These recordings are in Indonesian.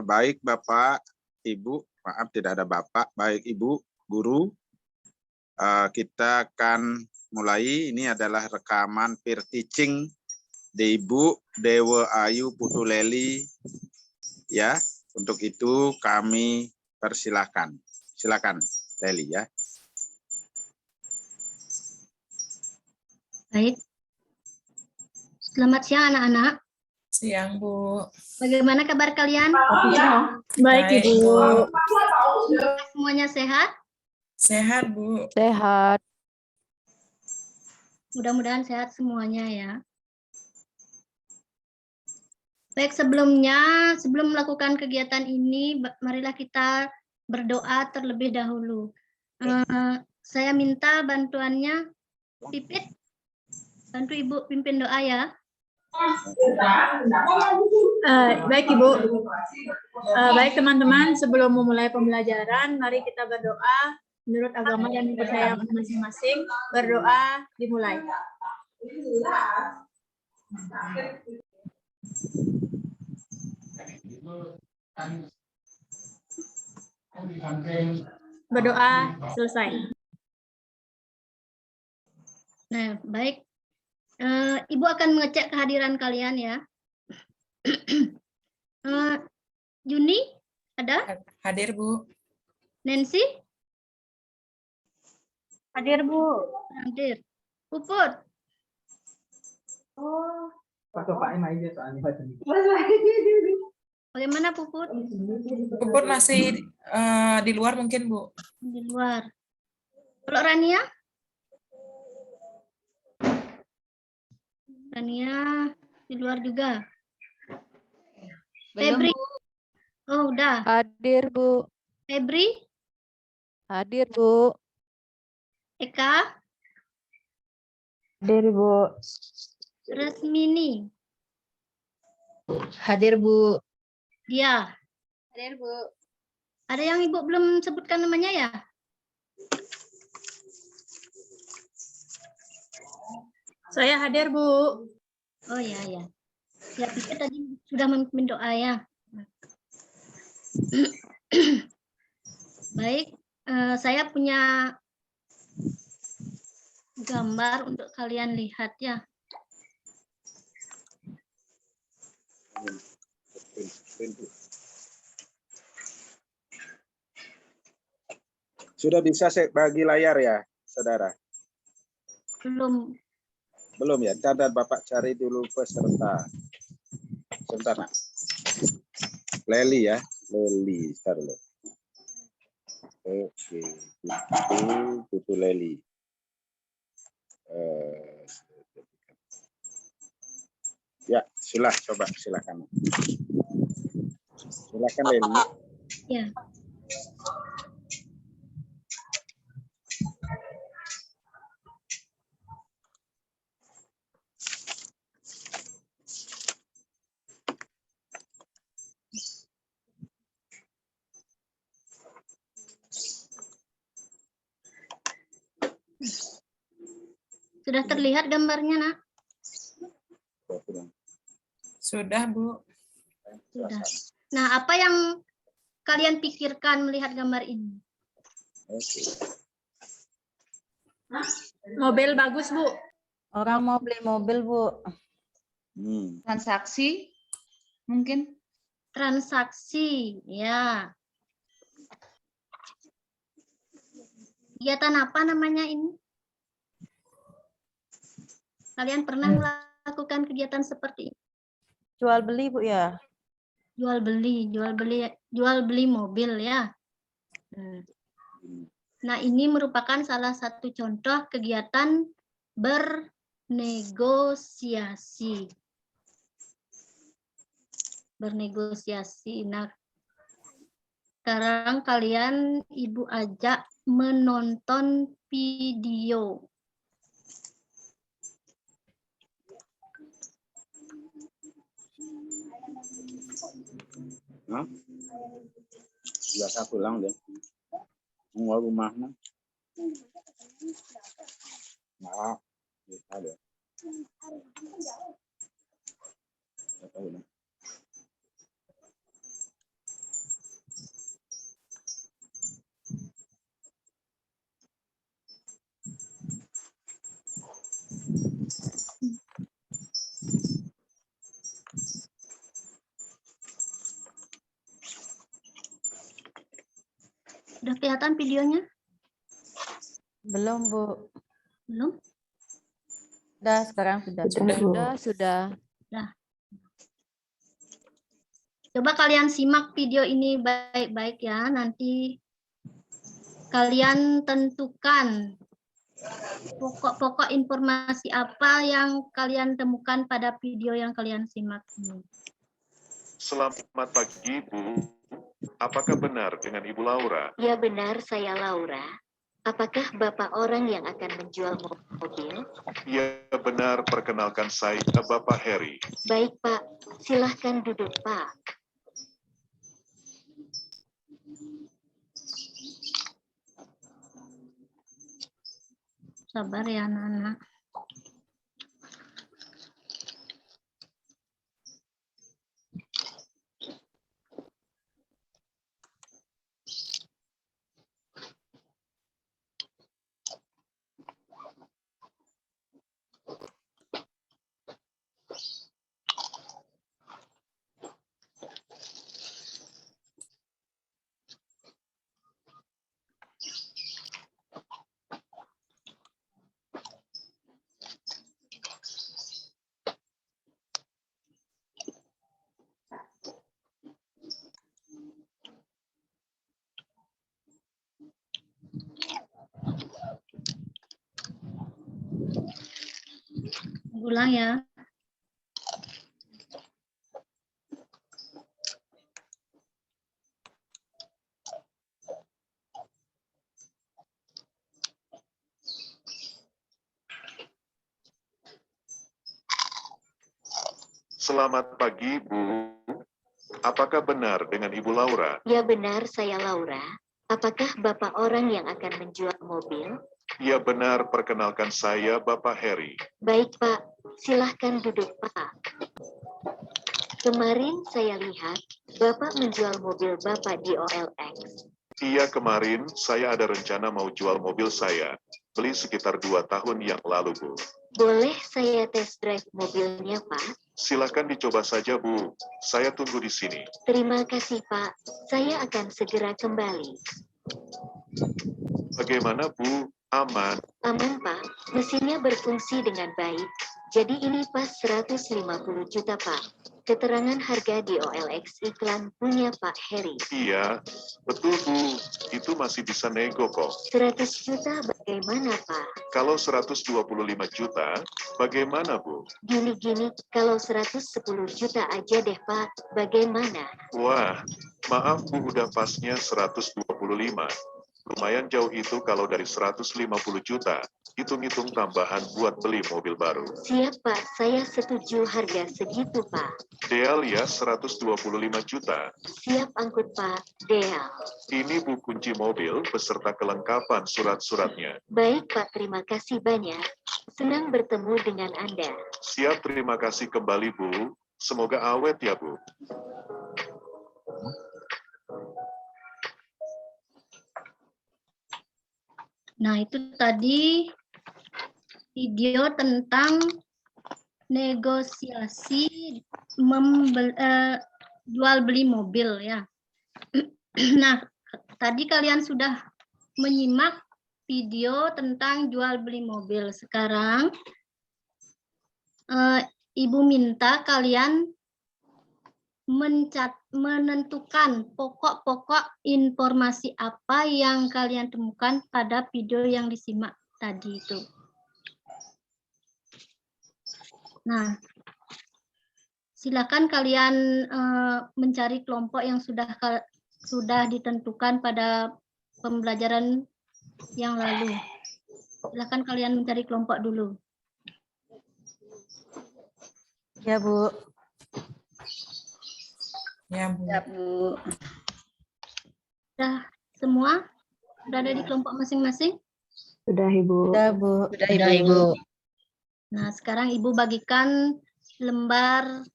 Baik Bapak, Ibu, maaf tidak ada Bapak, baik Ibu, Guru. Kita akan mulai, ini adalah rekaman peer teaching di Ibu Dewa Ayu Putuleli. Ya, untuk itu kami persilahkan. Silakan, Leli ya. Baik. Selamat siang anak-anak. Siang, Bu. Bagaimana kabar kalian? Baik, Ibu. Semuanya sehat? Sehat, Bu. Sehat. Mudah-mudahan sehat semuanya ya. Baik, sebelum melakukan kegiatan ini, marilah kita berdoa terlebih dahulu. Saya minta bantuannya, Pipit, bantu Ibu pimpin doa ya. Baik Ibu, baik teman-teman, sebelum memulai pembelajaran, mari kita berdoa menurut agama dan kepercayaan masing-masing. Berdoa dimulai. Berdoa selesai. Nah, baik. Ibu akan mengecek kehadiran kalian ya. Juni, ada? Hadir, Bu. Nancy? Hadir Bu. Hadir. Puput? Bagaimana Puput? Puput masih di luar mungkin, Bu. Di luar. Kalau Rania? Rania di luar juga. Belum, Febri? Bu. Oh, udah. Hadir, Bu. Febri? Hadir, Bu. Eka? Hadir, Bu. Resmini? Hadir, Bu. Dia? Hadir Bu. Ada yang Ibu belum sebutkan namanya ya? Saya hadir Bu. Oh ya, ya. Ya, pikir tadi sudah memimpin doa ya. Baik, saya punya gambar untuk kalian lihat ya. Sudah bisa saya bagi layar ya, saudara? Belum. Belum ya? Tanda Bapak cari dulu peserta. Sebentar, Nak. Leli ya, Leli. Ntar dulu. Oke, itu Leli. Ya, silakan. Silakan Leli. Ya. Sudah terlihat gambarnya, Nak? Sudah, Bu. Sudah. Nah, apa yang kalian pikirkan melihat gambar ini? Mobil bagus Bu. Orang mau beli mobil, Bu. Transaksi mungkin. Transaksi, ya. Kegiatan apa namanya ini? Kalian pernah melakukan kegiatan seperti ini? Jual beli, Bu ya. Jual beli mobil ya. Nah, ini merupakan salah satu contoh kegiatan bernegosiasi. Nah, sekarang kalian Ibu ajak menonton video. Hah? Biasa pulang deh. Mau rumahnya. Nah, bisa deh. Sudah kelihatan videonya? Belum, Bu. Belum? Sudah, sekarang sudah. Sudah. Coba kalian simak video ini baik-baik ya. Nanti kalian tentukan pokok-pokok informasi apa yang kalian temukan pada video yang kalian simak ini. Selamat pagi, Bu. Apakah benar dengan Ibu Laura? Ya benar, saya Laura. Apakah Bapak orang yang akan menjual mobil? Ya benar, perkenalkan saya Bapak Harry. Baik Pak, silahkan duduk Pak. Sabar ya anak-anak. Ulang ya. Selamat pagi, Bu. Apakah benar dengan Ibu Laura? Ya benar, saya Laura. Apakah Bapak orang yang akan menjual mobil? Ya benar, perkenalkan saya Bapak Harry. Baik Pak, silahkan duduk Pak. Kemarin saya lihat Bapak menjual mobil Bapak di OLX. Iya, kemarin saya ada rencana mau jual mobil saya. Beli sekitar 2 tahun yang lalu, Bu. Boleh saya test drive mobilnya Pak? Silakan dicoba saja, Bu. Saya tunggu di sini. Terima kasih Pak, saya akan segera kembali. Bagaimana, Bu? Aman? Aman Pak, mesinnya berfungsi dengan baik. Jadi ini pas 150 juta Pak. Keterangan harga di OLX iklan punya Pak Harry. Iya, betul, Bu. Itu masih bisa nego kok. 100 juta bagaimana Pak? Kalau 125 juta, bagaimana, Bu? Gini-gini, kalau 110 juta aja deh Pak, bagaimana? Wah, maaf Bu, udah pasnya 125. Lumayan jauh itu kalau dari 150 juta. Hitung-hitung tambahan buat beli mobil baru. Siap Pak, saya setuju harga segitu Pak. Deal ya 125 juta. Siap angkut Pak, Deal. Ini Bu kunci mobil beserta kelengkapan surat-suratnya. Baik Pak, terima kasih banyak. Senang bertemu dengan Anda. Siap, terima kasih kembali Bu. Semoga awet ya Bu. Nah, itu tadi video tentang negosiasi jual beli mobil ya. Nah, tadi kalian sudah menyimak video tentang jual beli mobil. Sekarang Ibu minta kalian menentukan pokok-pokok informasi apa yang kalian temukan pada video yang disimak tadi itu. Nah, silakan kalian mencari kelompok yang sudah ditentukan pada pembelajaran yang lalu. Silakan kalian mencari kelompok dulu. Ya, Bu. Ya, Bu. Sudah semua? Sudah ada di kelompok masing-masing? Sudah, Ibu. Sudah, Bu. Sudah, Ibu. Nah, sekarang Ibu bagikan lembar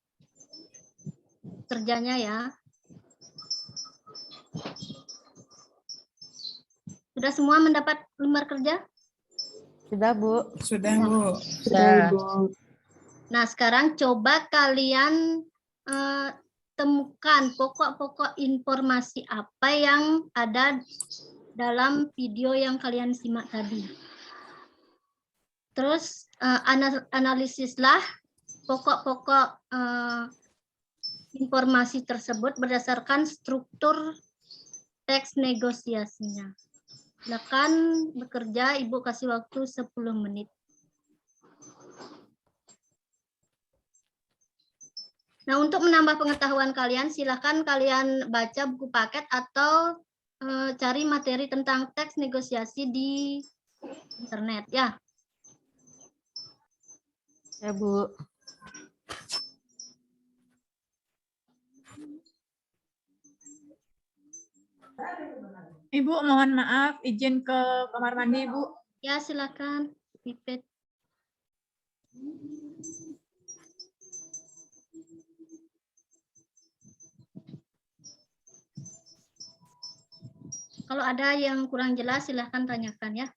kerjanya ya. Sudah semua mendapat lembar kerja? Sudah, Bu. Sudah, Bu. Sudah. Nah, sekarang coba kalian temukan pokok-pokok informasi apa yang ada dalam video yang kalian simak tadi. Terus analisislah pokok-pokok informasi tersebut berdasarkan struktur teks negosiasinya. Silakan bekerja, Ibu kasih waktu 10 menit. Nah, untuk menambah pengetahuan kalian, silakan kalian baca buku paket atau cari materi tentang teks negosiasi di internet ya. Ya, Bu. Ibu, mohon maaf, izin ke kamar mandi, Ibu. Ya, silakan. Pipet. Kalau ada yang kurang jelas, silahkan tanyakan ya.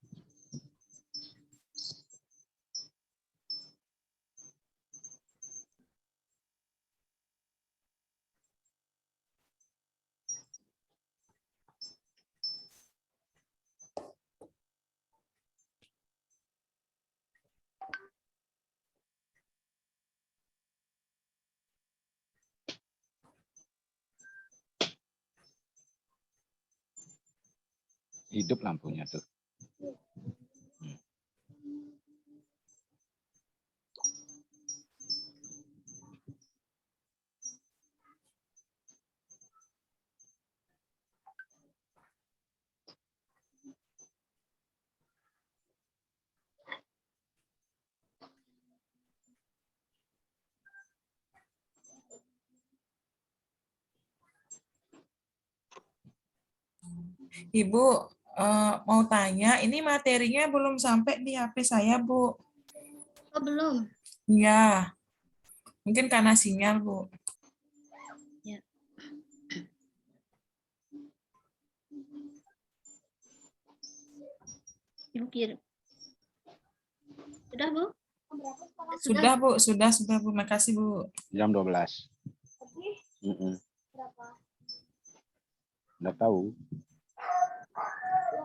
Hidup lampunya tuh. Ibu, mau tanya, ini materinya belum sampai di HP saya, Bu. Oh, belum. Iya, mungkin karena sinyal, Bu. Ya. Ibu kirim. Sudah, Bu? Sudah, Bu. Sudah, Bu. Makasih, Bu. Jam 12. Nggak tahu.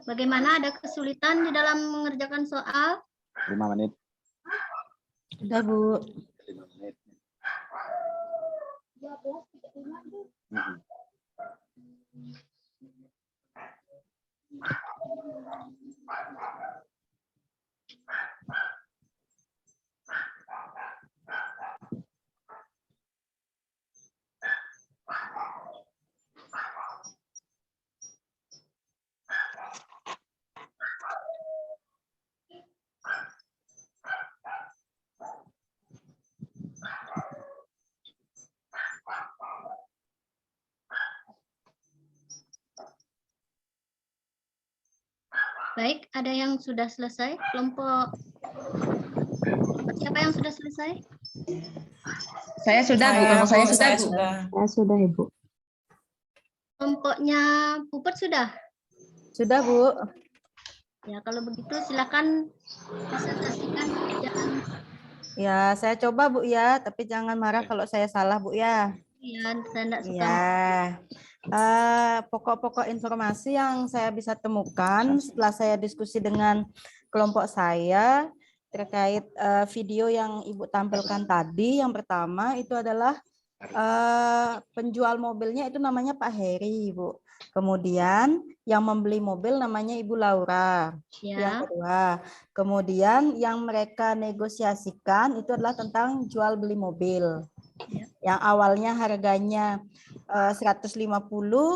Bagaimana, ada kesulitan di dalam mengerjakan soal? 5 menit. Sudah, Bu. 5 menit. Baik, ada yang sudah selesai? Kelompok siapa yang sudah selesai? Saya sudah, Bu. Kelompok saya sudah, Bu. Saya sudah, Ibu. Kelompoknya Puput sudah? Sudah, Bu. Ya, kalau begitu silakan presentasikan pekerjaan. Ya, saya coba, Bu, ya. Tapi jangan marah kalau saya salah, Bu, ya. Ya, saya tidak suka. Ya. Pokok-pokok informasi yang saya bisa temukan setelah saya diskusi dengan kelompok saya terkait video yang Ibu tampilkan tadi. Yang pertama itu adalah penjual mobilnya itu namanya Pak Heri, Ibu. Kemudian yang membeli mobil namanya Ibu Laura. Ya. Yang kedua, kemudian yang mereka negosiasikan itu adalah tentang jual beli mobil. Ya. Yang awalnya harganya 150,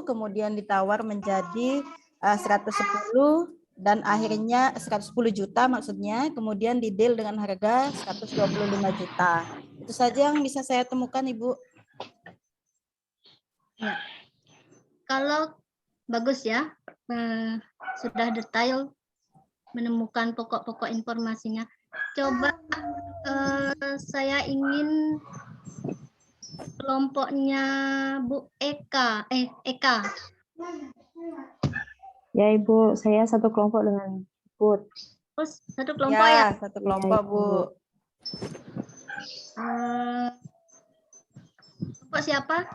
kemudian ditawar menjadi 110 dan akhirnya 110 juta maksudnya, kemudian di-deal dengan harga 125 juta. Itu saja yang bisa saya temukan, Ibu. Ya. Kalau bagus ya, sudah detail menemukan pokok-pokok informasinya. Coba saya ingin kelompoknya Bu Eka. Eka. Ya, Ibu, saya satu kelompok dengan Put. Terus satu kelompok ya? Satu kelompok, Bu. Kelompok siapa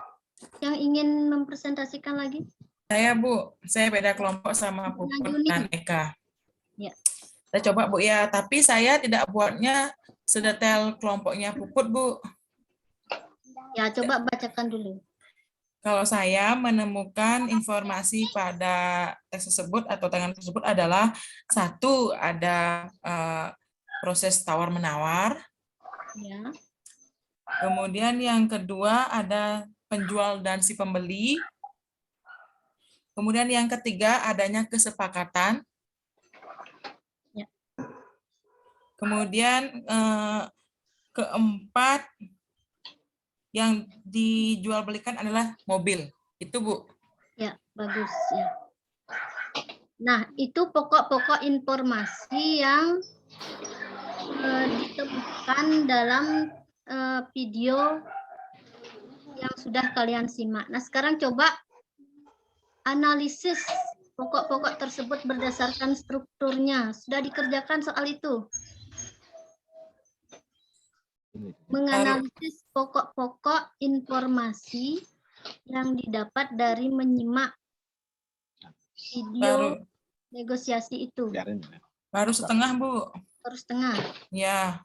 yang ingin mempresentasikan lagi? Saya beda kelompok sama Puput Juni. dan Eka. Ya. Kita coba Bu ya, tapi saya tidak buatnya sedetail kelompoknya Puput Bu. Ya, coba bacakan dulu. Kalau saya menemukan informasi pada teks tersebut atau tayangan tersebut adalah satu, ada proses tawar-menawar. Ya. Kemudian yang kedua ada penjual dan si pembeli. Kemudian yang ketiga adanya kesepakatan. Ya. Kemudian keempat yang dijual belikan adalah mobil. Itu Bu. Ya, bagus ya. Nah, itu pokok-pokok informasi yang ditemukan dalam video yang sudah kalian simak. Nah, sekarang coba analisis pokok-pokok tersebut berdasarkan strukturnya. Sudah dikerjakan soal itu? Menganalisis pokok-pokok informasi yang didapat dari menyimak video negosiasi itu. Baru setengah Bu. Baru setengah. Ya.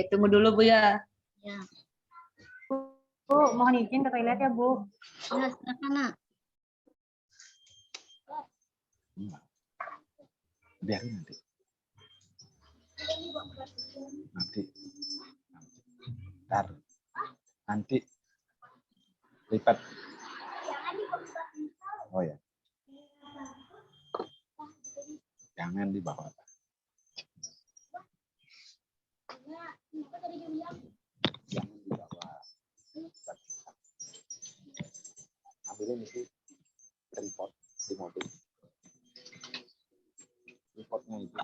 Tunggu dulu Bu ya. Ya. Bu, mohon izin ke toilet ya, Bu. Ya, silakan Nak. Biarin nanti. Ntar. Nanti lipat. Oh ya. Jangan dibawa. Jangan dibawa. Ambilin itu tripod di mobil. Tripodnya itu.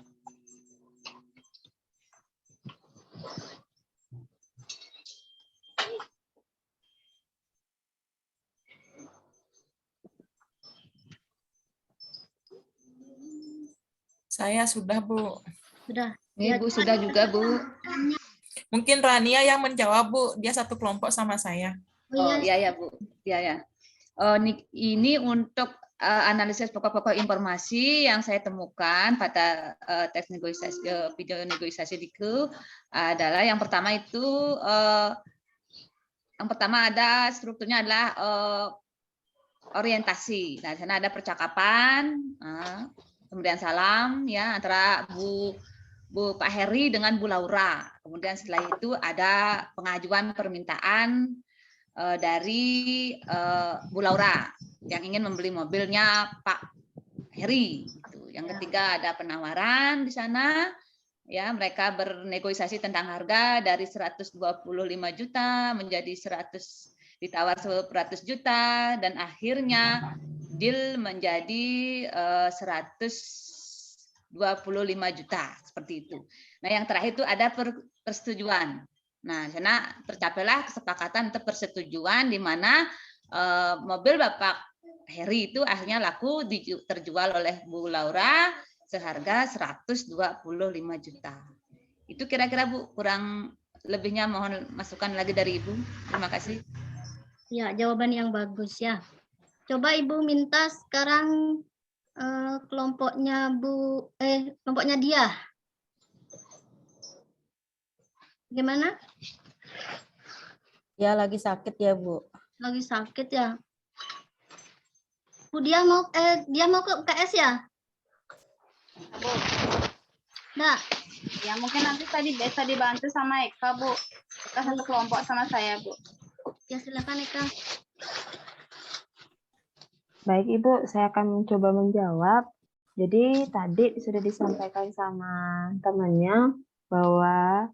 Saya sudah Bu. Sudah. Ini Bu sudah juga Bu. Mungkin Rania yang menjawab Bu. Dia satu kelompok sama saya. Oh iya ya Bu. Iya ya. Ini untuk analisis pokok-pokok informasi yang saya temukan pada teks negosiasi video negosiasi DIKU adalah yang pertama itu ada strukturnya adalah orientasi. Nah, di sana ada percakapan, kemudian salam ya antara Pak Heri dengan Bu Laura. Kemudian setelah itu ada pengajuan permintaan dari Bu Laura yang ingin membeli mobilnya Pak Heri. Gitu. Yang ketiga ada penawaran di sana. Ya, mereka bernegosiasi tentang harga dari 125 juta menjadi 100 ditawar 100 juta dan akhirnya deal menjadi 125 juta seperti itu. Nah, yang terakhir itu ada persetujuan. Nah, sana tercapailah kesepakatan untuk persetujuan di mana mobil Bapak Heri itu akhirnya laku terjual oleh Bu Laura seharga 125 juta. Itu kira-kira Bu, kurang lebihnya mohon masukan lagi dari Ibu. Terima kasih. Ya, jawaban yang bagus ya. Coba Ibu minta sekarang kelompoknya kelompoknya dia. Gimana? Ya lagi sakit ya Bu. Lagi sakit ya. Bu, dia mau ke UKS ya? Nah, Ya mungkin nanti tadi bisa dibantu sama Eka, Bu. Eka satu kelompok sama saya, Bu. ya silakan Eka. Baik Ibu, saya akan mencoba menjawab. Jadi tadi sudah disampaikan sama temannya bahwa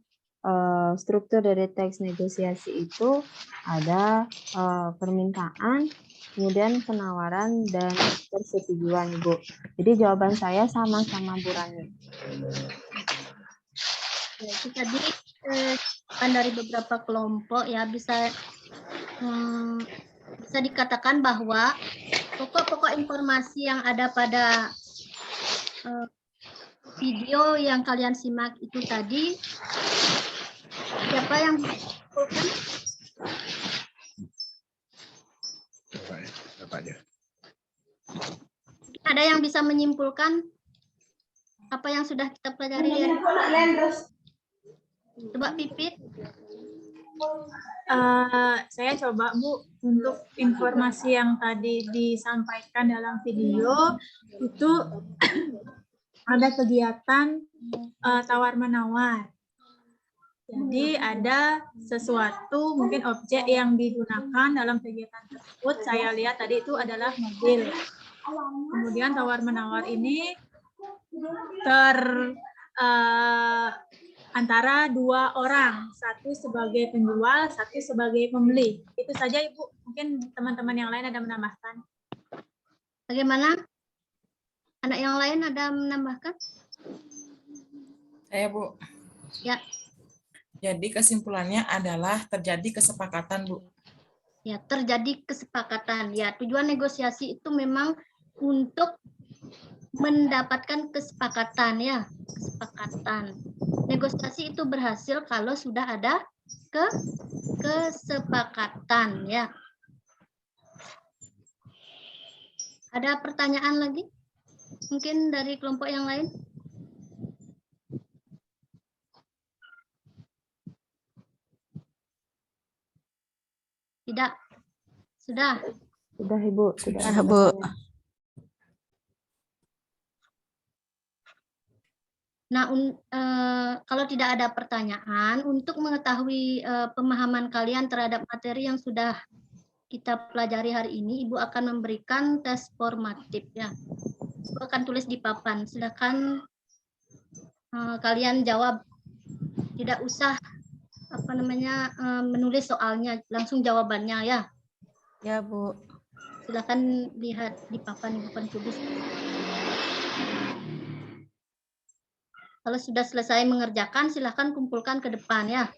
struktur dari teks negosiasi itu ada permintaan, kemudian penawaran dan persetujuan, Bu. Jadi jawaban saya sama-sama Bu Rani. Ya, itu tadi kan dari beberapa kelompok ya bisa dikatakan bahwa pokok-pokok informasi yang ada pada video yang kalian simak itu tadi, siapa yang mengumpulkan? Bapak aja. Ada yang bisa menyimpulkan apa yang sudah kita pelajari? Coba Pipit. Saya coba Bu, untuk informasi yang tadi disampaikan dalam video itu ada kegiatan tawar-menawar. Jadi ada sesuatu, mungkin objek yang digunakan dalam kegiatan tersebut, saya lihat tadi itu adalah mobil. Kemudian tawar-menawar ini antara dua orang, satu sebagai penjual, satu sebagai pembeli. Itu saja Ibu, mungkin teman-teman yang lain ada menambahkan. Bagaimana? Anak yang lain ada menambahkan? Saya, Bu. Ya. Jadi kesimpulannya adalah terjadi kesepakatan, Bu. Ya, terjadi kesepakatan. Ya, tujuan negosiasi itu memang untuk mendapatkan kesepakatan, ya, kesepakatan. Negosiasi itu berhasil kalau sudah ada kesepakatan, ya. Ada pertanyaan lagi? Mungkin dari kelompok yang lain? Tidak. Sudah. Sudah Ibu, sudah. Bu. Nah, kalau tidak ada pertanyaan, untuk mengetahui pemahaman kalian terhadap materi yang sudah kita pelajari hari ini, Ibu akan memberikan tes formatif, ya. Ibu akan tulis di papan. Silakan kalian jawab. Tidak usah menulis soalnya, langsung jawabannya, ya. Ya, Bu. Silakan lihat di papan Ibu akan tulis. Kalau sudah selesai mengerjakan, silakan kumpulkan ke depan, ya.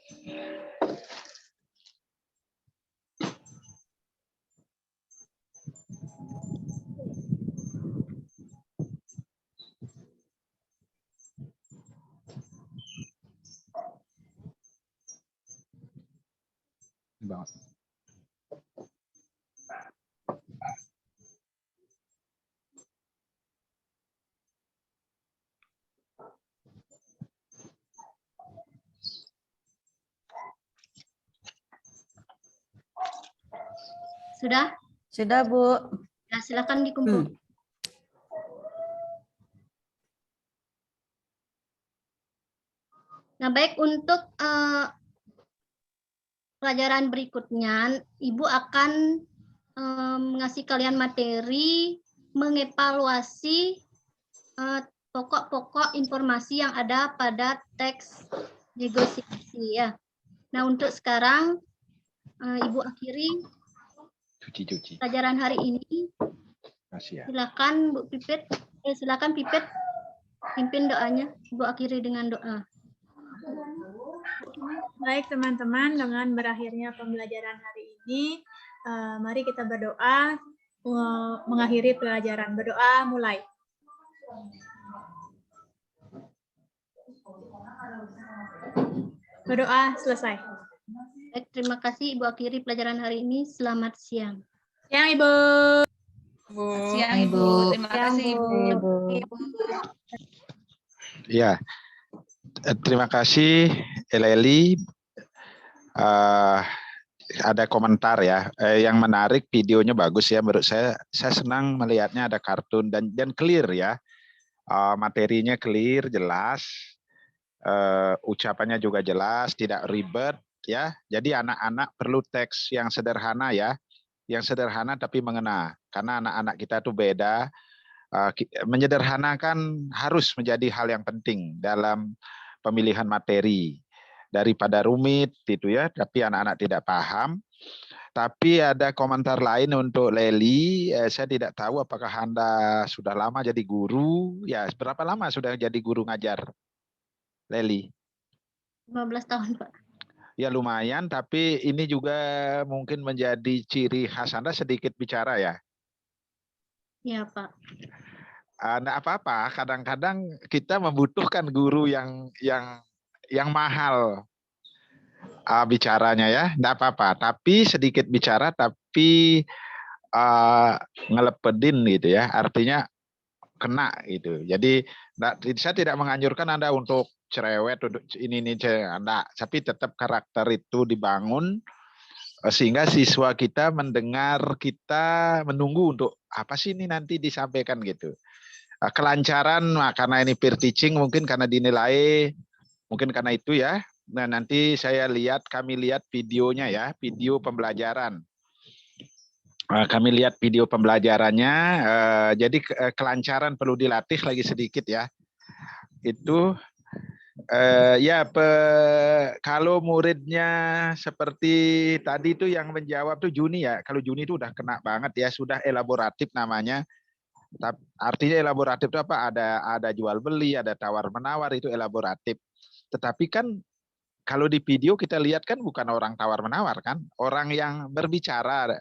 Sudah? Sudah, Bu. Ya, silakan dikumpul. Nah, baik, untuk pelajaran berikutnya, Ibu akan mengasih kalian materi mengevaluasi pokok-pokok informasi yang ada pada teks negosiasi, ya. Nah, untuk sekarang Ibu akhiri pelajaran hari ini. Silakan Bu Pipit, silakan Pipit pimpin doanya. Ibu akhiri dengan doa. Baik teman-teman, dengan berakhirnya pembelajaran hari ini, mari kita berdoa mengakhiri pelajaran. Berdoa mulai. Berdoa selesai. Baik, terima kasih Ibu akhiri pelajaran hari ini. Selamat siang. Siang Ibu. Siang Ibu. Terima kasih Ibu. Ya, terima kasih Eleli. Ada komentar ya, yang menarik, videonya bagus ya menurut saya senang melihatnya, ada kartun dan clear ya, materinya clear, jelas, ucapannya juga jelas, tidak ribet ya. Jadi anak-anak perlu teks yang sederhana ya, yang sederhana tapi mengena, karena anak-anak kita tuh beda. Menyederhanakan harus menjadi hal yang penting dalam pemilihan materi, daripada rumit gitu ya, tapi anak-anak tidak paham. Tapi ada komentar lain untuk Leli. Saya tidak tahu apakah Anda sudah lama jadi guru. Ya, berapa lama sudah jadi guru ngajar, Leli? 15 tahun, Pak. Ya, lumayan, tapi ini juga mungkin menjadi ciri khas Anda, sedikit bicara ya. Iya, Pak. Nggak apa-apa, kadang-kadang kita membutuhkan guru yang mahal bicaranya ya, nggak apa-apa. Tapi sedikit bicara, tapi ngelepedin gitu ya. Artinya kena itu. Jadi saya tidak menganjurkan Anda untuk cerewet, untuk ini enggak, tapi tetap karakter itu dibangun sehingga siswa kita mendengar, kita menunggu untuk apa sih ini nanti disampaikan gitu. Kelancaran, karena ini peer teaching mungkin karena dinilai, mungkin karena itu ya. Nah, nanti kami lihat videonya ya, video pembelajaran. Kami lihat video pembelajarannya, jadi kelancaran perlu dilatih lagi sedikit ya. Itu kalau muridnya seperti tadi itu yang menjawab tuh Juni ya. Kalau Juni itu udah kena banget ya, sudah elaboratif namanya. Artinya elaboratif itu apa? Ada jual beli, ada tawar menawar, itu elaboratif. Tetapi kan kalau di video kita lihat kan bukan orang tawar menawar kan, orang yang berbicara.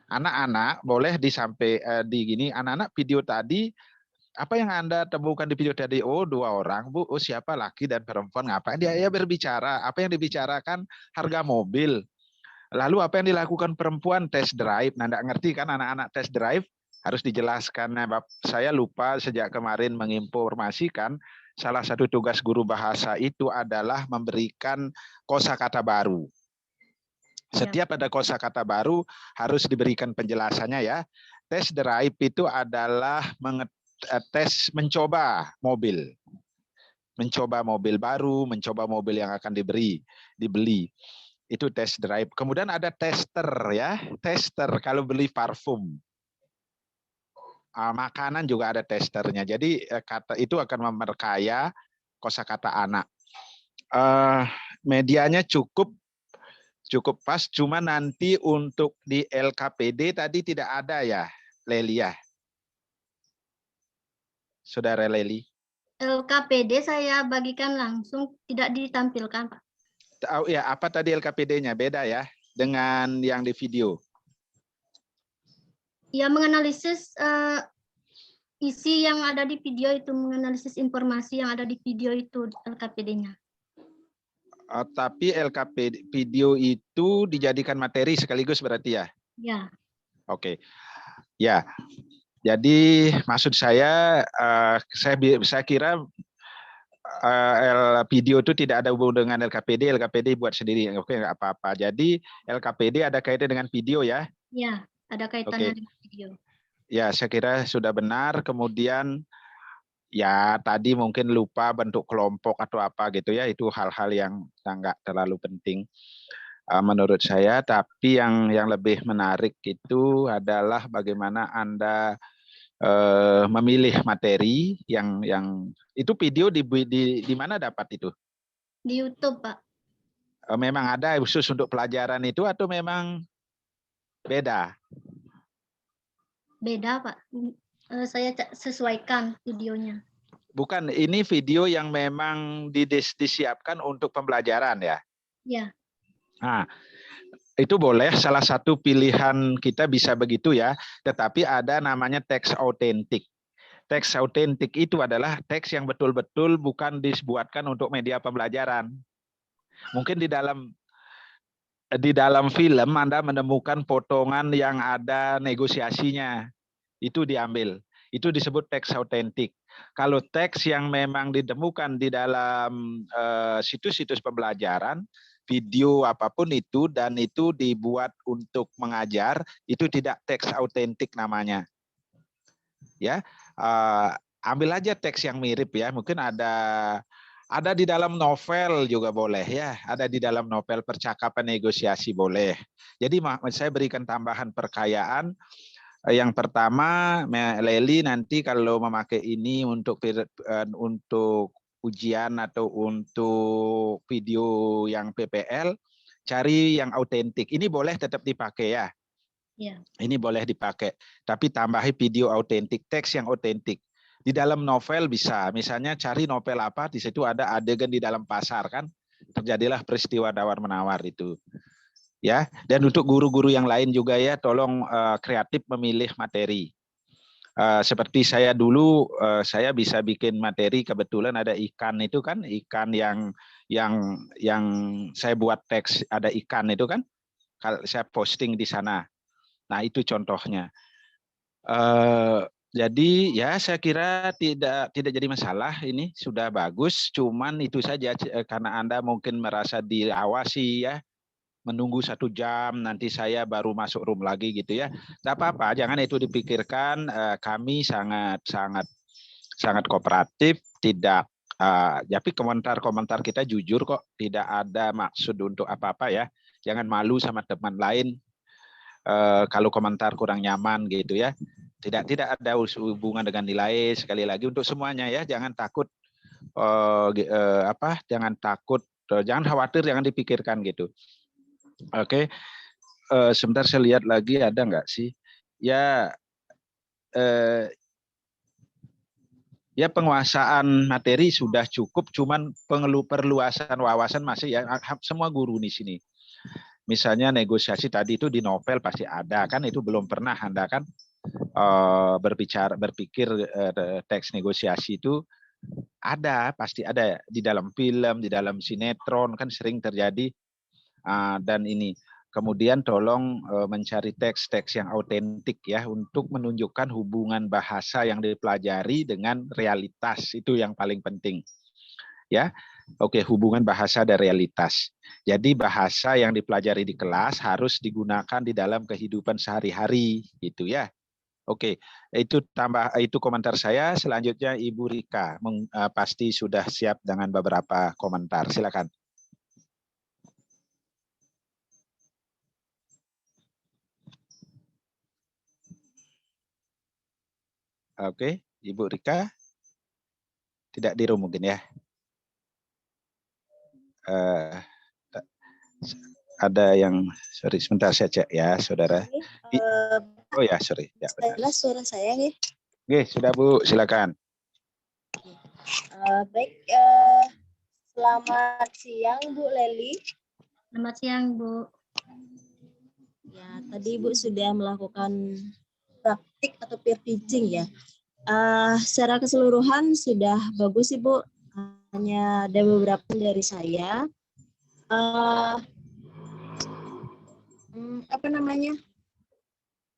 Anak-anak boleh anak-anak video tadi, apa yang Anda temukan di video tadi? Oh, 2 orang, Bu. Oh, siapa, laki dan perempuan, ngapain dia berbicara? Apa yang dibicarakan? Harga mobil. Lalu apa yang dilakukan perempuan? Test drive. Nah, enggak ngerti kan anak-anak test drive? Harus dijelaskan. Nah, saya lupa sejak kemarin menginformasikan salah satu tugas guru bahasa itu adalah memberikan kosakata baru. Setiap ada kosakata baru harus diberikan penjelasannya ya. Test drive itu adalah mencoba mobil. Mencoba mobil baru, mencoba mobil yang akan dibeli. Itu test drive. Kemudian ada tester ya. Tester kalau beli parfum. Makanan juga ada testernya. Jadi kata itu akan memperkaya kosakata anak. Medianya cukup pas, cuma nanti untuk di LKPD tadi tidak ada ya, Leli ya. Saudara Leli. LKPD saya bagikan langsung, tidak ditampilkan, Pak. Oh ya, apa tadi LKPD-nya? Beda ya dengan yang di video. Ya, menganalisis isi yang ada di video itu, menganalisis informasi yang ada di video itu LKPD-nya. Tapi LKPD video itu dijadikan materi sekaligus berarti ya? Ya. Oke. Ya. Jadi maksud saya kira video itu tidak ada hubungan dengan LKPD buat sendiri. Oke, nggak apa-apa. Jadi LKPD ada kaitan dengan video ya? Ya, ada kaitannya dengan video. Ya, saya kira sudah benar. Kemudian ya tadi mungkin lupa bentuk kelompok atau apa gitu ya, itu hal-hal yang nggak terlalu penting menurut saya. Tapi yang lebih menarik itu adalah bagaimana Anda memilih materi yang itu video di mana dapat itu? Di YouTube, Pak. Memang ada khusus untuk pelajaran itu atau memang beda? Beda, Pak. Saya sesuaikan videonya. Bukan, ini video yang memang disiapkan untuk pembelajaran ya? Ya. Nah, itu boleh, salah satu pilihan kita bisa begitu ya, tetapi ada namanya teks autentik. Teks autentik itu adalah teks yang betul-betul bukan dibuatkan untuk media pembelajaran. Mungkin di dalam film Anda menemukan potongan yang ada negosiasinya. Itu diambil. Itu disebut teks autentik. Kalau teks yang memang ditemukan di dalam situs-situs pembelajaran, video apapun itu, dan itu dibuat untuk mengajar, itu tidak teks autentik namanya. Ya, ambil aja teks yang mirip ya. Mungkin ada di dalam novel juga boleh ya. Ada di dalam novel percakapan negosiasi boleh. Jadi saya berikan tambahan perkayaan. Yang pertama, Leli nanti kalau memakai ini untuk ujian atau untuk video yang PPL, cari yang autentik. Ini boleh tetap dipakai ya. Ya. Ini boleh dipakai. Tapi tambahi video autentik, teks yang autentik. Di dalam novel bisa, misalnya cari novel apa, di situ ada adegan di dalam pasar kan, terjadilah peristiwa tawar-menawar itu. Ya, dan untuk guru-guru yang lain juga ya, tolong kreatif memilih materi. Seperti saya dulu, saya bisa bikin materi, kebetulan ada ikan itu kan, ikan yang saya buat teks ada ikan itu kan, kalau saya posting di sana. Nah itu contohnya. Jadi ya saya kira tidak jadi masalah, ini sudah bagus. Cuman itu saja karena Anda mungkin merasa diawasi ya, menunggu 1 jam nanti saya baru masuk room lagi gitu ya. Tidak apa-apa, jangan itu dipikirkan. Kami sangat kooperatif, tidak. Tapi komentar kita jujur kok, tidak ada maksud untuk apa-apa ya. Jangan malu sama teman lain kalau komentar kurang nyaman gitu ya. Tidak ada hubungan dengan nilai, sekali lagi untuk semuanya ya. Jangan takut jangan khawatir, jangan dipikirkan gitu. Oke. Sebentar saya lihat lagi ada nggak sih? Ya penguasaan materi sudah cukup, cuman perluasan wawasan masih ya, semua guru di sini. Misalnya negosiasi tadi itu di novel pasti ada kan, itu belum pernah Anda kan berpikir teks negosiasi itu pasti ada di dalam film, di dalam sinetron kan sering terjadi. Dan ini kemudian tolong mencari teks-teks yang autentik ya, untuk menunjukkan hubungan bahasa yang dipelajari dengan realitas, itu yang paling penting ya. Oke, hubungan bahasa dan realitas. Jadi bahasa yang dipelajari di kelas harus digunakan di dalam kehidupan sehari-hari gitu ya. Oke, itu komentar saya. Selanjutnya Ibu Rika pasti sudah siap dengan beberapa komentar. Silakan. Oke, Ibu Rika tidak di room mungkin ya. Ada yang, sorry sebentar saya cek ya saudara. Oh ya, sorry. Ya, jelas suara saya nih. Oke, sudah Bu, silakan. Baik, selamat siang Bu Leli. Selamat siang Bu. Ya, tadi Ibu sudah melakukan praktik atau peer teaching ya. Secara keseluruhan sudah bagus Ibu. Hanya ada beberapa dari saya. Apa namanya?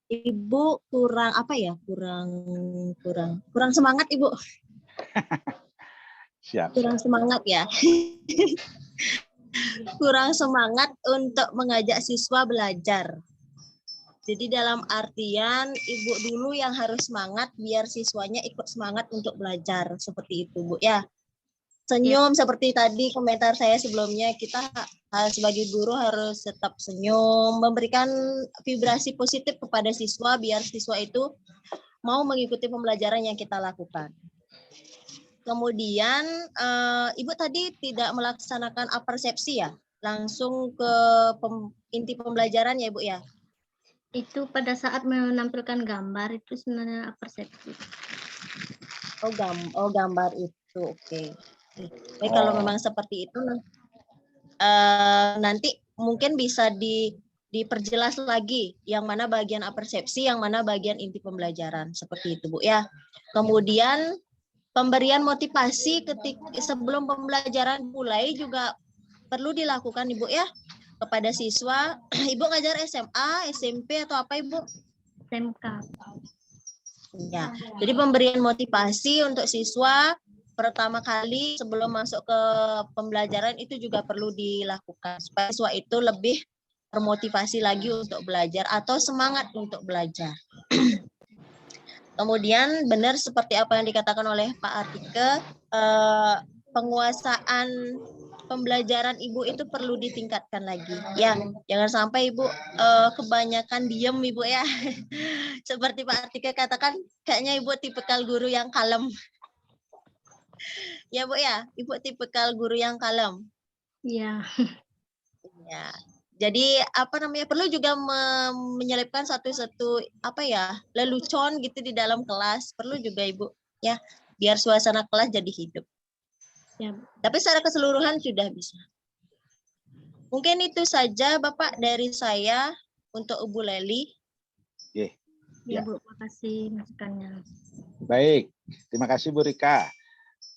Ibu kurang apa ya? Kurang semangat Ibu. Siap. Kurang semangat ya. Kurang semangat untuk mengajak siswa belajar. Jadi dalam artian Ibu dulu yang harus semangat biar siswanya ikut semangat untuk belajar, seperti itu Bu ya. Senyum seperti tadi komentar saya sebelumnya, kita sebagai guru harus tetap senyum, memberikan vibrasi positif kepada siswa biar siswa itu mau mengikuti pembelajaran yang kita lakukan. Kemudian Ibu tadi tidak melaksanakan apersepsi ya, langsung ke inti pembelajaran ya Ibu ya? Itu pada saat menampilkan gambar itu sebenarnya persepsi. Oh gambar itu, oke. Baik, kalau memang seperti itu nanti mungkin bisa diperjelas lagi yang mana bagian apersepsi, yang mana bagian inti pembelajaran, seperti itu Bu ya. Kemudian pemberian motivasi sebelum pembelajaran mulai juga perlu dilakukan Ibu ya kepada siswa. Ibu ngajar SMA, SMP atau apa Ibu? SMK. Ya, jadi pemberian motivasi untuk siswa pertama kali sebelum masuk ke pembelajaran itu juga perlu dilakukan supaya siswa itu lebih termotivasi lagi untuk belajar atau semangat untuk belajar. Kemudian benar seperti apa yang dikatakan oleh Pak Artike, penguasaan pembelajaran Ibu itu perlu ditingkatkan lagi. Ya, jangan sampai Ibu kebanyakan diem Ibu ya. Seperti Pak Artike katakan, kayaknya Ibu tipikal guru yang kalem. Ya Bu ya, Ibu tipikal guru yang kalem. Iya. Ya. Jadi apa namanya, perlu juga menyelipkan satu apa ya, lelucon gitu di dalam kelas. Perlu juga Ibu ya, biar suasana kelas jadi hidup. Ya. Tapi secara keseluruhan sudah bisa. Mungkin itu saja Bapak dari saya untuk Ibu Leli. Ya Bu, makasih masukannya. Baik, terima kasih Bu Rika.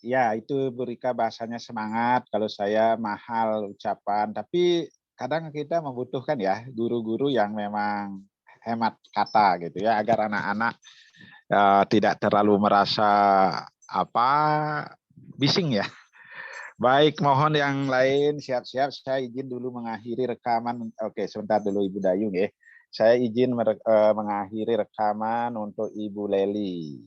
Ya, itu Bu Rika bahasanya semangat, kalau saya mahal ucapan, tapi kadang kita membutuhkan ya guru-guru yang memang hemat kata gitu ya, agar anak-anak tidak terlalu merasa bising ya. Baik, mohon yang lain siap-siap. Saya izin dulu mengakhiri rekaman. Oke, sebentar dulu Ibu Dayung ya. Saya izin mengakhiri rekaman untuk Ibu Leli.